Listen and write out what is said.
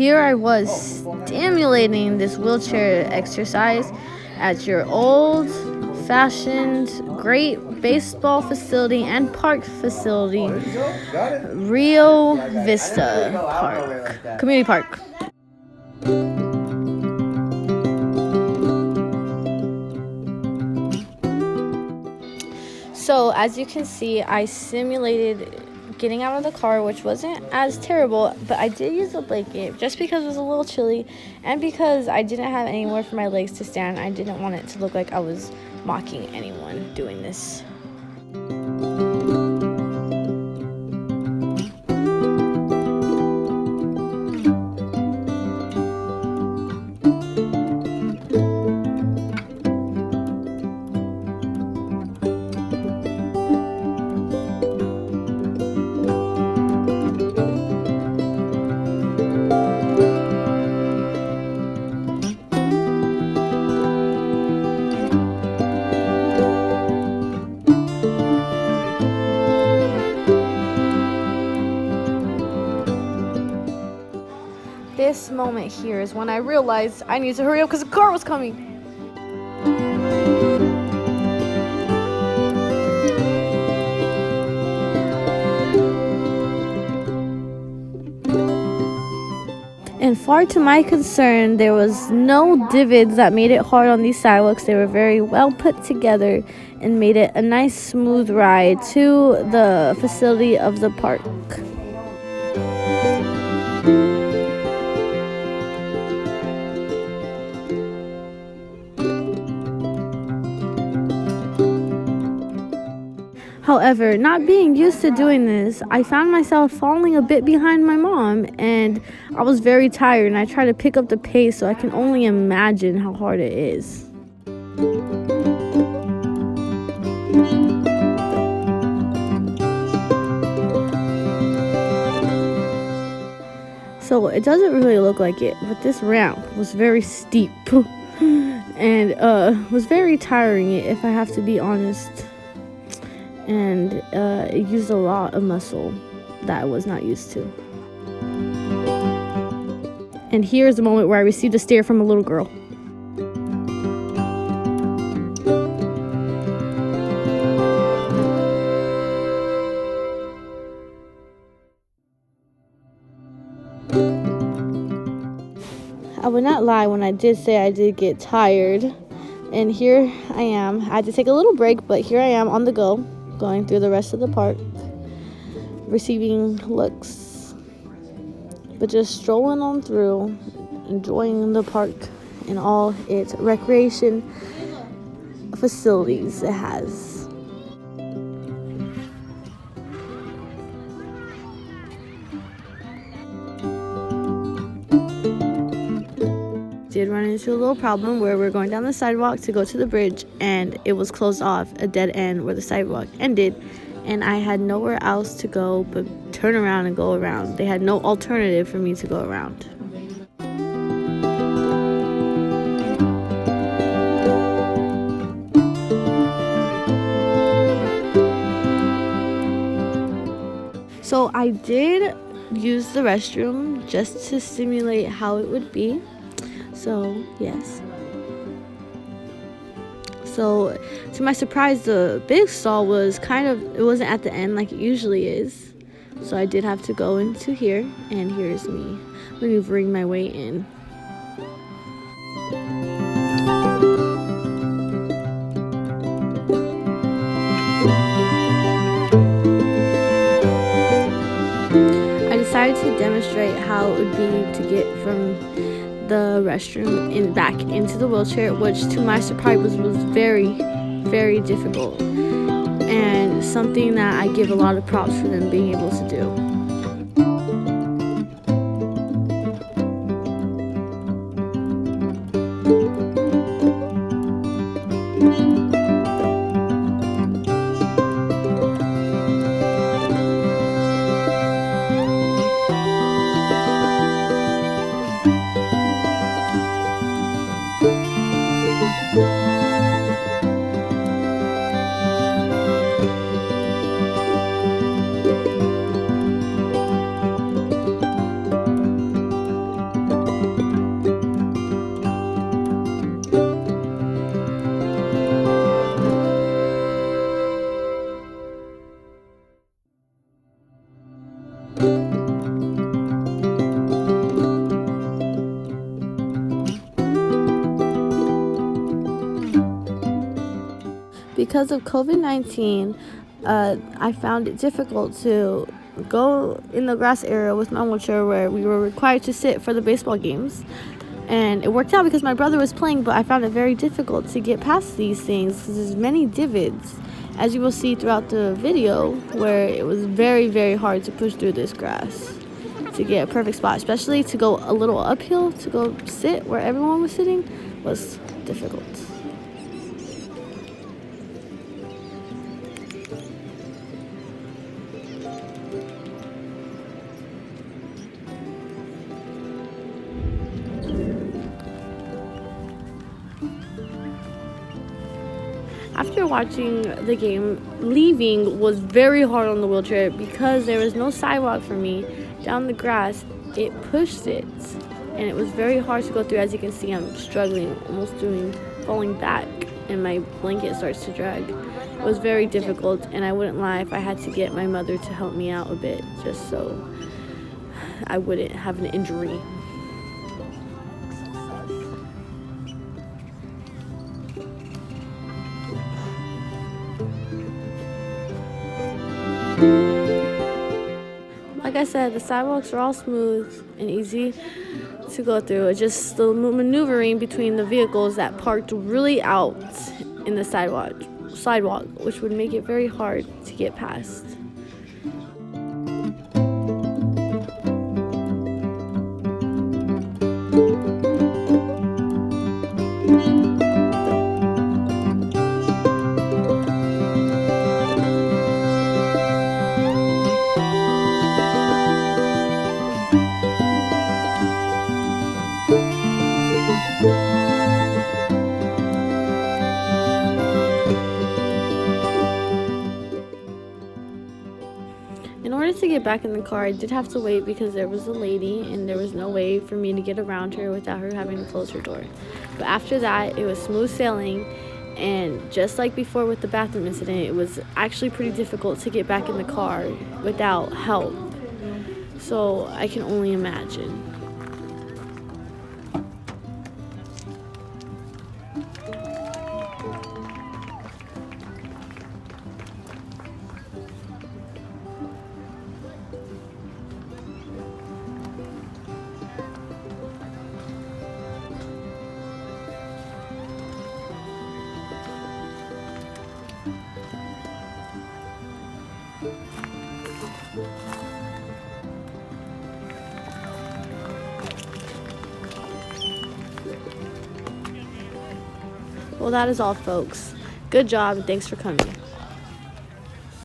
here I was stimulating this wheelchair exercise at your old-fashioned great baseball facility and park facility, Rio Vista Park, Community Park. So as you can see, I simulated getting out of the car, which wasn't as terrible, but I did use a blanket just because it was a little chilly and because I didn't have anywhere for my legs to stand. I didn't want it to look like I was mocking anyone doing this. This moment here is when I realized I need to hurry up because the car was coming. And far to my concern, there was no divots that made it hard on these sidewalks. They were very well put together and made it a nice smooth ride to the facility of the park. However, not being used to doing this, I found myself falling a bit behind my mom, and I was very tired, and I tried to pick up the pace, so I can only imagine how hard it is. So it doesn't really look like it, but this ramp was very steep and was very tiring, if I have to be honest. And it used a lot of muscle that I was not used to. And here's the moment where I received a stare from a little girl. I would not lie when I did say I did get tired. And here I am. I had to take a little break, but here I am on the go, going through the rest of the park, receiving looks, but just strolling on through, enjoying the park and all its recreation facilities it has. Did run into a little problem where we're going down the sidewalk to go to the bridge, and it was closed off, a dead end where the sidewalk ended, and I had nowhere else to go but turn around and go around. They had no alternative for me to go around. So I did use the restroom just to simulate how it would be. So, yes. So, to my surprise, the big stall was it wasn't at the end like it usually is. So I did have to go into here, and here's me maneuvering my way in. I decided to demonstrate how it would be to get from the restroom and back into the wheelchair, which to my surprise was very, very difficult, and something that I give a lot of props for them being able to do. because of COVID-19, I found it difficult to go in the grass area with my wheelchair where we were required to sit for the baseball games. And it worked out because my brother was playing, but I found it very difficult to get past these things because there's many divots, as you will see throughout the video, where it was very, very hard to push through this grass to get a perfect spot, especially to go a little uphill to go sit where everyone was sitting was difficult. After watching the game, leaving was very hard on the wheelchair because there was no sidewalk for me down the grass. It pushed it, and it was very hard to go through. As you can see, I'm struggling, almost falling back, and my blanket starts to drag. It was very difficult, and I wouldn't lie if I had to get my mother to help me out a bit just so I wouldn't have an injury. Like I said, the sidewalks are all smooth and easy to go through. It's just the maneuvering between the vehicles that parked really out in the sidewalk, which would make it very hard to get past. In order to get back in the car, I did have to wait because there was a lady and there was no way for me to get around her without her having to close her door. But after that, it was smooth sailing, and just like before with the bathroom incident, it was actually pretty difficult to get back in the car without help. So I can only imagine. Well, that is all, folks. Good job, and thanks for coming.